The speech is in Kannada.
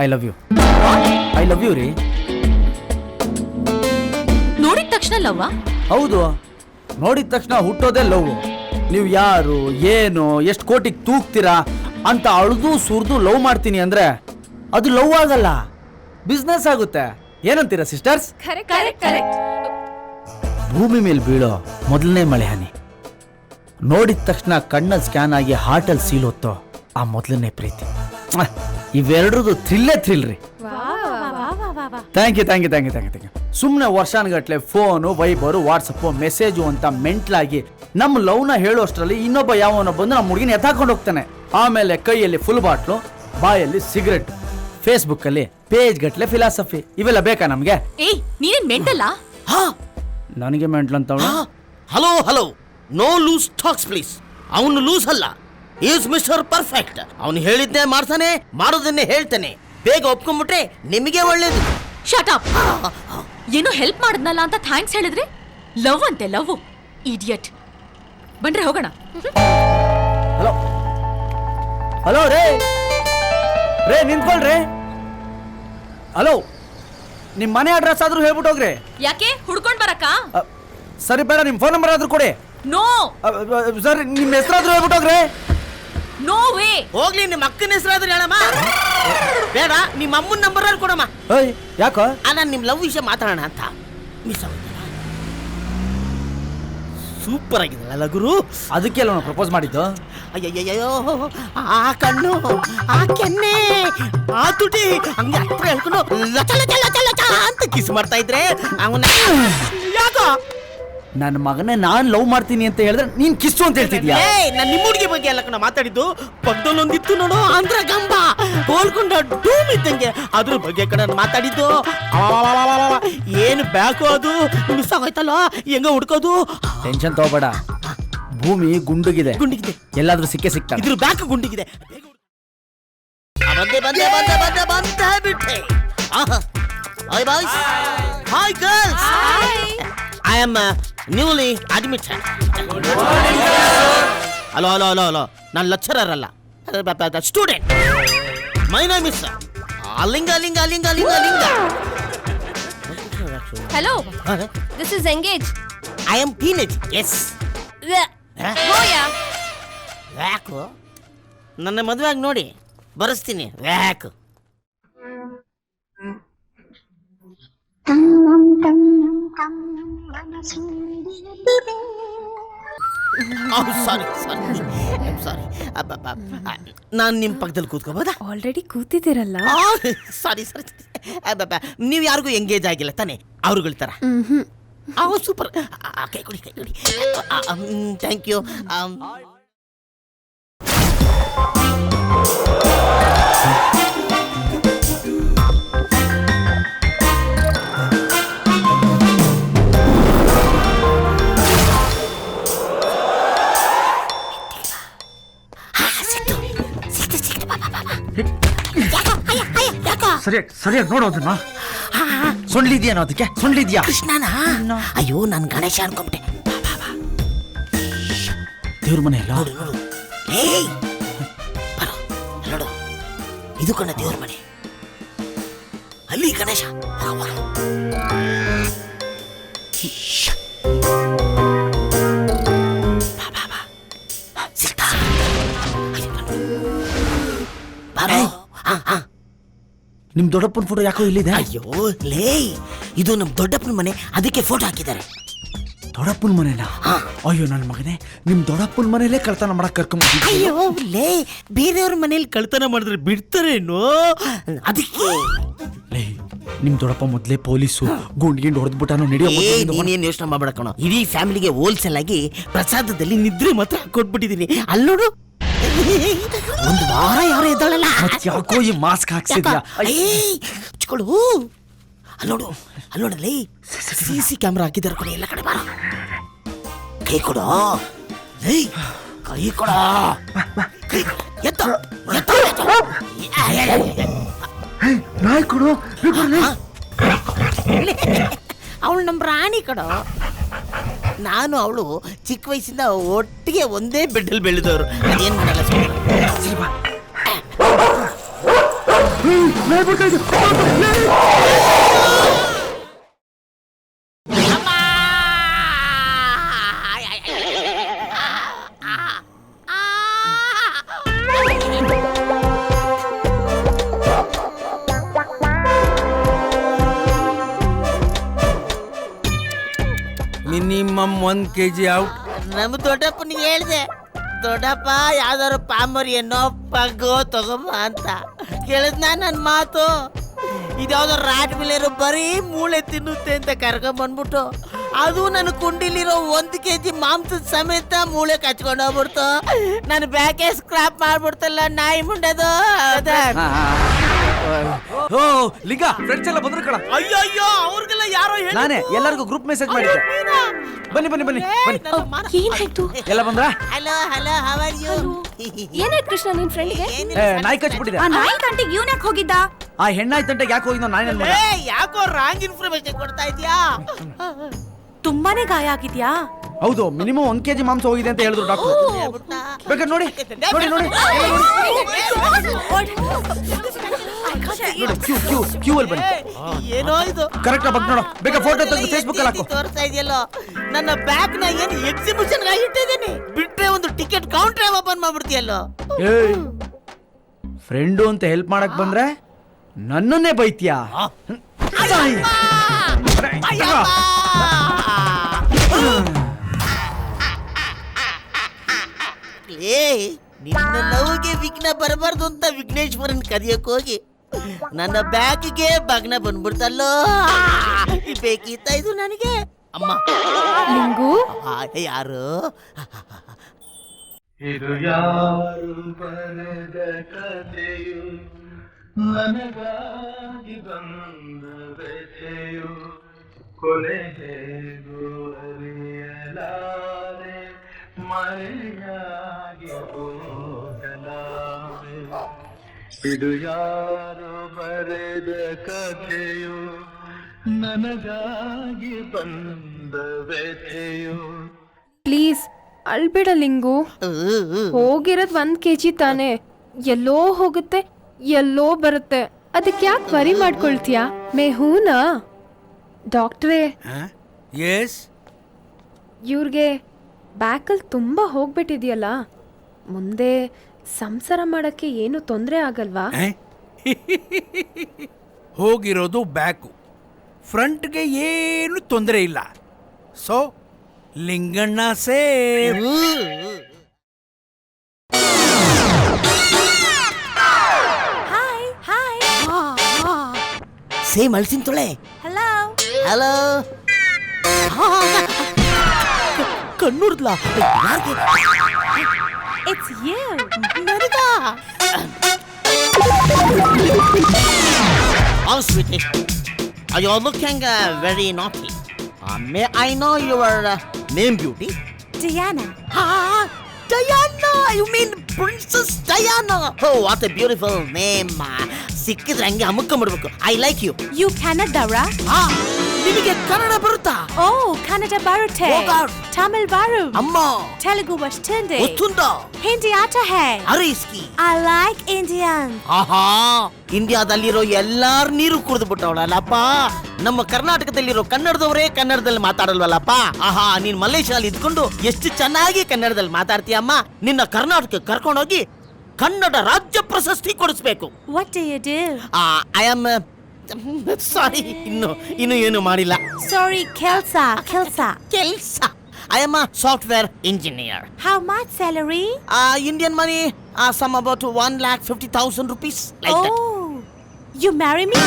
I love you. I love you ರೀ. ನೋಡಿದ ತಕ್ಷಣ ಲವ್ವಾ? ಹೌದು, ನೋಡಿದ ತಕ್ಷಣ ಹುಟ್ಟೋದೇ ಲವ್. ನೀವು ಯಾರು, ಏನು, ಎಷ್ಟು ಕೋಟಿಗೆ ತೂಗ್ತೀರಾ ಅಂತ ಅಳ್ದು ಸುರಿದು ಲವ್ ಮಾಡ್ತೀನಿ ಅಂದ್ರೆ ಅದು ಲವ್ ಆಗಲ್ಲ, ಬಿಸ್ನೆಸ್ ಆಗುತ್ತೆ. ಏನಂತೀರಾ ಸಿಸ್ಟರ್ಸ್? ಭೂಮಿ ಮೇಲೆ ಬೀಳೋ ಮೊದಲನೇ ಮಳೆ ಹನಿ, ನೋಡಿದ ತಕ್ಷಣ ಕಣ್ಣಲ್ಲಿ ಸ್ಕ್ಯಾನ್ ಆಗಿ ಹಾರ್ಟಲ್ಲಿ ಸೀಲ್ ಹೊತ್ತೋ ಆ ಮೊದಲನೇ ಪ್ರೀತಿ, ಇವೆರಡರದು ಥ್ರಿಲ್ಲೇ ಥ್ರಿಲ್ ರೀ. Thank you. ಸುಮ್ಮನೆ ವರ್ಷಾನುಗಟ್ಲೆ ಫೋನು, ವೈಬರು, ವಾಟ್ಸಪ್ಪು, ಮೆಸೇಜು ಅಂತ ಮೆಂಟ್ಲಾಗಿ ನಮ್ಮ ಲವ್ನ ಹೇಳೋಷ್ಟರಲ್ಲಿ ಇನ್ನೊಬ್ಬ ಯಾವನೋ ಬಂದು ನಮ್ಮ ಹುಡುಗಿನ ಎತ್ತಾಕೊಂಡು ಹೋಗ್ತಾನೆ. ಆಮೇಲೆ ಕೈಯಲ್ಲಿ ಫುಲ್ ಬಾಟ್ಲು, ಬಾಯಲ್ಲಿ ಸಿಗರೆಟ್, ಫೇಸ್ಬುಕ್ಕಲ್ಲಿ ಪೇಜ್ ಗಟ್ಲೆ ಫಿಲಾಸಫಿ. ಇವೆಲ್ಲ ಬೇಕಾ ನಮ್ಗೆ? ಏಯ್, ನೀನೇನ್ ಮೆಂಟಲ್ಲ? ನನಗೆ ಮೆಂಟ್ಲ್ ಅಂತ. Hello, no loose talks please. ಅವನು ಲೂಸ್ ಅಲ್ಲ, ಈಸ್ ಮಿಸ್ಟರ್ ಪರ್ಫೆಕ್ಟ್. ಅವನು ಹೇಳಿದ್ದೆ ಮಾಡ್ತಾನೆ, ಮಾಡೋದನ್ನೇ ಹೇಳ್ತಾನೆ. ಬೇಗ ಒಪ್ಕೊಂಡ್ಬಿಟ್ರೆ ನಿಮಗೆ ಒಳ್ಳೇದು. Shut up. ಏನೋ ಹೆಲ್ಪ್ ಮಾಡಿದ್ನಲ್ಲ ಅಂತ ಥ್ಯಾಂಕ್ಸ್ ಹೇಳಿದ್ರೆ ಲವ್ ಅಂತೆ ಲವ್. ಇಡಿಯಟ್. ಬನ್ರಿ ಹೋಗೋಣ. ಹಲೋ ರೇ ನಿಂತ್ಕೊಳ್ರಿ. ಹಲೋ, ನಿಮ್ಮ ಮನೆ ಅಡ್ರೆಸ್ ಆದ್ರೂ ಹೇಳ್ಬಿಟ್ಟು ಹೋಗ್ರಿ. ಯಾಕೆ ಹುಡ್ಕೊಂಡ್ ಬರಕ್ಕ? ಸರಿ ಬೇಡ, ನಿಮ್ಮ ಫೋನ್ ನಂಬರ್ ಆದ್ರೂ ಕೊಡಿ. ನೋ ಸರಿ, ನಿಮ್ಮ ಹೆಸರಾದ್ರೂ ಹೇಳ್ಬಿಟ್ಟು ಹೋಗ್ರಿ. No way. ಹೋಗ್ಲಿ, ನಿಮ್ಮ ಅಕ್ಕನ ಹೆಸರಾದ್ರೂ ಹೇಳಮ್ಮ. ಬೇಡ, ನಿಮ್ಮ ಅಮ್ಮನ ನಂಬರ್ ಕೊಡಮ್ಮ. ಯಾಕೋ? ನಾನು ನಿಮ್ಮ ಲವ್ ವಿಷಯ ಮಾತಾಡೋಣ ಅಂತ. ಮಿಸ್ ಆಗುತ್ತೆ. ಸೂಪರ್ ಆಗಿದಲ್ಲ ಗುರು. ಅದಕ್ಕೆಲ್ಲ ಪ್ರಪೋಸ್ ಮಾಡಿದ್ದು. ಅಯ್ಯಯ್ಯೋ, ಆ ಕಣ್ಣು, ಆ ಕೆನ್ನೆ, ಆ ತುಟಿ ಹಂಗೆ ಹತ್ರ ಹೇಳ್ಕೊಂಡು ಲಚ ಲಚ ಲಚ ಲಚ ಅಂತ ಕಿಸ್ ಮಾಡ್ತಾ ಇದ್ರೆ ಅವನ ಯಾಕೋ ನನ್ನ ಮಗನೇ ನಾನ್ ಲವ್ ಮಾಡ್ತೀನಿ ಅಂತ ಹೇಳಿದ್ರೆ ನೀನ್ ಕಿಸ್ಸು ಅಂತ ಹೇಳ್ತಿದ್ಯಾ? ನಾನು ನಿಮ್ಮ ಹುಡುಗಿ ಬಗ್ಗೆ ಎಲ್ಲ ಕಣ ಮಾತಾಡಿದ್ದು. ಪಕ್ಕದಲ್ಲೊಂದಿತ್ತು ನೋಡು, ಆಂಧ್ರ ಗಂಬ ಗೋಲ್ಕೊಂಡ ಡೂಮ್ ಇದ್ದಂಗೆ, ಅದ್ರ ಬಗ್ಗೆ ಕಣ ಮಾತಾಡಿದ್ದು. ಏನು ಬ್ಯಾಕು ಅದು ಮಿಸ್ ಆಗೋಯ್ತಲ್ಲ, ಹೆಂಗ ಹುಡ್ಕೋದು? ಟೆನ್ಷನ್ ತಗೋಬೇಡ, ಭೂಮಿ ಗುಂಡುಗಿದೆ, ಎಲ್ಲಾದ್ರೂ ಸಿಗ್ತಾನೆ. ಇದ್ರ ಬ್ಯಾಕ್ ಗುಂಡಿಗಿದೆ. ಬಂದೆ ಬಿಟ್ಟೆ. Hi boys, hi girls, I am newly admitted. Hello. ನಾನು ಲೆಕ್ಚರರ್ ಅಲ್ಲ, student. My name is Alinga. Hello, this is Engage. I am teenage. Yes. ಹೋಯಾ. ವ್ಯಾಕು ನನ್ನ ಮದುವೆಯಾಗಿ ನೋಡಿ ಬರೆಸ್ತೀನಿ. ವ್ಯಾಕು ಸಾರಿ ನಾನು ನಿಮ್ಮ ಪಕ್ಕದಲ್ಲಿ ಕೂತ್ಕೋಬೋದಾ? ಆಲ್ರೆಡಿ ಕೂತಿದ್ದೀರಲ್ಲ. ಸಾರಿ ನೀವು ಯಾರಿಗೂ ಎಂಗೇಜ್ ಆಗಿಲ್ಲ ತಾನೆ? ಅವ್ರುಗಳ ಥರ. ಸೂಪರ್. ಕೈ ಕೊಡಿ. Thank you. ಸರಿಯಾಗಿ ನೋಡೋದನ್ನ. ಸೊಂಡ್ಲಿದ್ಯಾನೋ ಅದಕ್ಕೆ? ಸೊಂಡ್ಲಿದ್ಯಾ? ಕೃಷ್ಣನ? ಅಯ್ಯೋ, ನಾನು ಗಣೇಶ ಅನ್ಕೊಂಬಿಟ್ಟೆ. ದೇವ್ರ ಮನೆ ಎಲ್ಲ ನೋಡು. ಬರೋ ನೋಡು, ಇದು ಕಣ ದೇವ್ರ ಮನೆ. ಅಲ್ಲಿ ಗಣೇಶ. ನಿಮ್ ದೊಡ್ಡಪ್ಪನ ಫೋಟೋ ಯಾಕೋ ಇಲ್ಲಿದೆ? ಅಯ್ಯೋ ಲೇ, ಇದು ನಮ್ ದೊಡ್ಡಪ್ಪನ ಮನೆ, ಅದಕ್ಕೆ ಫೋಟೋ ಹಾಕಿದ್ದಾರೆ. ದೊಡ್ಡಪ್ಪನ ಮನೆನಾ? ಅಯ್ಯೋ ನನ್ನ ಮಗನೇ, ನಿಮ್ ದೊಡ್ಡಪ್ಪನ ಮನೇಲೆ ಕಳ್ತನ ಮಾಡಕ್ ಕರ್ಕೊಂಡ್ಬಂದಿದ್ದೆ. ಅಯ್ಯೋ ಲೇ, ಬೇರೆಯವ್ರ ಮನೇಲಿ ಕಳ್ತನ ಮಾಡಿದ್ರೆ ಬಿಡ್ತಾರೇನೋ, ಅದಕ್ಕೆ. ಲೇ, ನಿಮ್ ದೊಡ್ಡಪ್ಪ ಮೊದ್ಲೇ ಪೊಲೀಸು, ಗುಂಡ್ಗಿಂಡ್ ಹೊಡೆದ್ಬಿಟ್ಟಾನು. ನಡೆಯೋ ನೀನೇನ್ ಯೋಚನೆ ಮಾಡ್ಬೇಡ ಕಣೋ, ಇಡೀ ಫ್ಯಾಮಿಲಿಗೆ ಹೋಲ್ಸೇಲ್ ಆಗಿ ಪ್ರಸಾದದಲ್ಲಿ ನಿದ್ರೆ ಮಾತ್ರ ಕೊಟ್ಬಿಟ್ಟಿದೀನಿ. ಅಲ್ಲಿ ನೋಡು, ಒಂದು ವಾರ ಯಾರು ಎದ್ದಾಳಲ್ಲ. ಯಾಕೋ ಈ ಮಾಸ್ಕ್ ಹಾಕ್ಸಿದ್ಯಾ? ಹಚ್ಕೊಳ್ಳು. ಅಲ್ಲೋಡಲ್ಲಿ CC ಕ್ಯಾಮ್ರಾ ಹಾಕಿದಾರೆ ಕಡೆ, ಎಲ್ಲ ಕಡೆ. ಬಾರ, ಕೈ ಕೊಡೋ. ಕೈ ಕೊಡ. ನಾಯಿ ಕೊಡು. ಅವಳು ನಮ್ಮ ರಾಣಿ ಕಡೋ. ನಾನು ಅವಳು ಚಿಕ್ಕ ವಯಸ್ಸಿಂದ ಒಟ್ಟಿಗೆ ಒಂದೇ ಬೆಡ್ಡಲ್ಲಿ ಬೆಳೆದವರು. ಅದೇನ್ ಮಾಡಲ್ಲ. Minimum 1 kg out. ನಮ್ಮ ದೊಡ್ಡಪ್ಪನಿಗೆ ಹೇಳ್ದೆ, ದೊಡ್ಡಪ್ಪ ಯಾವ್ದಾರು ಪಾಮರಿ ಏನೋ ಪಗ್ಗೋ ತಗೊಂಬ ಅಂತ ಕೇಳಿದ್ನ ನನ್ನ ಮಾತು. ಇದ್ಯಾವ್ದೋ ರಾಟ್ ಬಿಲೇರು ಬರೀ ಮೂಳೆ ತಿನ್ನುತ್ತೆ ಅಂತ ಕರ್ಕೊಂಬಂದ್ಬಿಟ್ಟು ಅದು ನನ್ನ ಕುಂಡಿಲಿರೋ 1 kg ಮಾಂಸದ ಸಮೇತ ಮೂಳೆ ಕಚ್ಕೊಂಡು ಹೋಗ್ಬಿಡ್ತು. ನನ್ನ ಬ್ಯಾಕೆ ಸ್ಕ್ರಾಪ್ ಮಾಡ್ಬಿಡ್ತಲ್ಲ ನಾಯಿ ಮುಂಡದು. ಓ ಲಿಂಗ ಫ್ರೆಂಡ್ಸ್ ಎಲ್ಲ ಬಂದ್ರು ಕಣ. ಅಯ್ಯೋ ಅವ್ರಿಗೆಲ್ಲ ಯಾರೋ ನಾನೇ ಎಲ್ಲರಿಗೂ ಗ್ರೂಪ್ ಮೆಸೇಜ್ ಮಾಡಿದ್ದೆ. ಬನ್ನಿ ಬನ್ನಿ ಬನ್ನಿ ಬನ್ನಿ. ಏನಾಯ್ತು? ಎಲ್ಲ ಬಂದ್ರ? Hello hello how are you? ಏನಾಯ್ತು ಕೃಷ್ಣ ನಿನ್ ಫ್ರೆಂಡ್ಗೆ? ನಾಯಿ ಕಚ್ಬಿಟ್ಟಿದೆ. ಆ ನಾಯಿ ತಂಟೆಗೆ ಇವ್ನ ಯಾಕೆ ಹೋಗಿದ್ದ? ಆ ಹೆಣ್ಣಾಯ್ ತಂಟೆಗೆ ಯಾಕೆ ಹೋಗಿದ್ನೋ ನಾನೇನ್ ಮಾಡ? ಯಾಕೋ ರಾಂಗ್ ಇನ್ಫಾರ್ಮೇಶನ್ ಕೊಡ್ತಾ ಇದೀಯಾ? ತುಂಬಾನೇ ಗಾಯ ಆಗಿದ್ಯಾ? ಹೌದು, ಮಿನಿಮಮ್ 1 kg ಮಾಂಸ ಹೋಗಿದೆ ಅಂತ ಹೇಳಿದ್ರು ಡಾಕ್ಟರ್. ಬೇಕಾದ್ರೆ ನೋಡಿ ನೋಡಿ ನೋಡಿ ಕ್ಯೂ ಅಲ್ಲಿ ಬನ್ನಿ. ಏನೋ ಇದು ಕರೆಕ್ಟ್ ಬಗ್ ನೋಡು. ಬೇಕಾ ಫೋಟೋ ತೆಗೆದು ಫೇಸ್ಬುಕ್ ಅಲ್ಲಿ ಹಾಕು. ತೋರಿಸ್ತಾ ಇದೆಯಲ್ಲೋ ನನ್ನ ಬ್ಯಾಗ್ ನ ಏನು ಎಕ್ಸಿಬಿಷನ್ ಗಾಗಿ ಇಟ್ಟಿದ್ದೀನಿ. ಬಿಟ್ರೆ ಒಂದು ಟಿಕೆಟ್ ಕೌಂಟರ್ ಓಪನ್ ಮಾಡ್ಬಿಡ್ತೀಯಲ್ಲೋ. ಫ್ರೆಂಡು ಅಂತ ಹೆಲ್ಪ್ ಮಾಡಕ್ ಬಂದ್ರೆ ನನ್ನನ್ನೇ ಬೈತ್ಯಾ? ನಿನ್ನ ಲವ್ಗೆ ವಿಘ್ನ ಬರಬಾರ್ದು ಅಂತ ವಿಘ್ನೇಶ್ವರನ್ ಕದಿಯಕ್ ಹೋಗಿ ನನ್ನ ಬ್ಯಾಗ್ಗೆ ಬಗ್ನ ಬಂದ್ಬಿಡ್ತಲ್ಲೋ. ಬೇಕಿತ್ತ ಇದು ನನಗೆ? ಅಮ್ಮ ಲಿಂಗು ಯಾರು? ಇದು ಯಾರು ಬರೆದ ಕಥೆಯು, ನನಗಾಗಿ ಬಂದ ವ್ಯಥೆಯು, ಕೊನೆ ಹೇಗೂ ಅರಿಯಲಾರೆ, ಮರೆಯಾಗಿ ಹೋಗಲಾರೆ. ಇದು ಯಾರು ಬರೆದ ಕಥೆಯು, ನನಗಾಗಿ ಬಂದ ವ್ಯಥೆಯು. ಪ್ಲೀಸ್ ಅಳ್ಬೇಡ ಲಿಂಗು. ಹೋಗಿರೋದ್ 1 kg ತಾನೆ, ಎಲ್ಲೋ ಹೋಗುತ್ತೆ ಎಲ್ಲೋ ಬರುತ್ತೆ. ಅದಕ್ಕೆ ಯಾಕೆ ವರಿ ಮಾಡ್ಕೊಳ್ತೀಯಾ? ಮೇಹೂನಾ ಡಾಕ್ಟ್ರೇ, ಎಸ್, ಇವ್ರಿಗೆ ಬ್ಯಾಕಲ್ಲಿ ತುಂಬಾ ಹೋಗ್ಬಿಟ್ಟಿದ್ಯಲ್ಲ, ಮುಂದೆ ಸಂಸಾರ ಮಾಡಕ್ಕೆ ಏನು ತೊಂದರೆ ಆಗಲ್ವಾ? ಹೋಗಿರೋದು ಬ್ಯಾಕು, ಫ್ರಂಟ್ಗೆ ಏನು ತೊಂದರೆ ಇಲ್ಲ. So Linganna safe. ಸೇಮ್ ಅಳ್ಸಿನ ತೊಳೆ. ಹಲೋ ಹಲೋ ಕಣ್ಣೂರ್ದ್ಲಾ? It's you. ನನಗಾ? Oh, sweetie. You're looking very naughty. May I know your name, beauty? Diana. Diana! You mean Princess Diana? Oh, what a beautiful name. ಸಿಕ್ಕಿದ್ರೆ ಹಂಗೆ ಅಮ್ಮಕ್ಕೊಂಬಿಡ್ಬೇಕು. I like you. You Kannadara? ನಿಮಗೆ ಕನ್ನಡ ಬರುತ್ತಾ? Oh, Kannada Barute. Oh God. Tamil Baru. ಅಮ್ಮ Telugu Vashtinde. ಗೊತ್ತುಂಟ? Hindi Aata hai. ಅರಿಸ್ಕಿ. I like Indian. ಆಹಾ, ಇಂಡಿಯಾದಲ್ಲಿರೋ ಎಲ್ಲಾರು ನೀರು ಕುಡಿದು ಬಿಟ್ಟವಳಲ್ಲಪ್ಪ. ನಮ್ಮ ಕರ್ನಾಟಕದಲ್ಲಿರೋ ಕನ್ನಡದವರೇ ಕನ್ನಡದಲ್ಲಿ ಮಾತಾಡಲ್ವಲ್ಲಪ್ಪ. ಆಹಾ, ನೀನ್ ಮಲೇಷ್ಯಾದಲ್ಲಿ ಇದ್ಕೊಂಡು ಎಷ್ಟು ಚೆನ್ನಾಗಿ ಕನ್ನಡದಲ್ಲಿ ಮಾತಾಡ್ತೀಯಮ್ಮ. ನಿನ್ನ ಕರ್ನಾಟಕಕ್ಕೆ ಕರ್ಕೊಂಡೋಗಿ ಕನ್ನಡ ರಾಜ್ಯ ಪ್ರಶಸ್ತಿ ಕೊಡಿಸ್ಬೇಕು. What do you do? I am sorry, ಇನ್ನು ಏನು ಮಾಡಿಲ್ಲ. Sorry, Kelsa. ಕೆಲ್ಸ I am software engineer. How much salary? Indian money, some about 1,50,000 rupees, like that. Oh, you marry me?